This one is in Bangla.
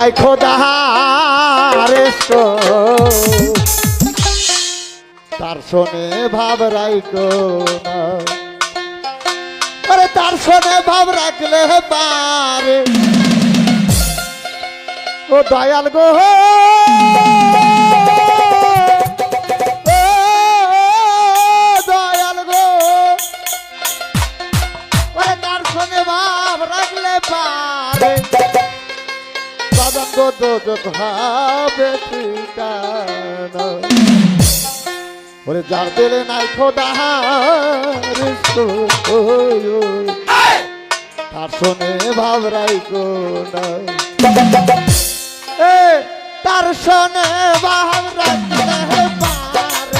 নাই খোদা রে তার শোনে ভাব রাইকো না, আরে তার শোনে ভাব রাখলে পারে ও দয়াল গো, দয়াল গো, ওরে তার শোনে ভাব রাখলে পারে বাদন গো দোজক হবে ঠিকানা, ওরে যার দিলে নাই খোদা তার শোনে ভাব রাইকো না, তার শোনে ভাব রাখলে পারে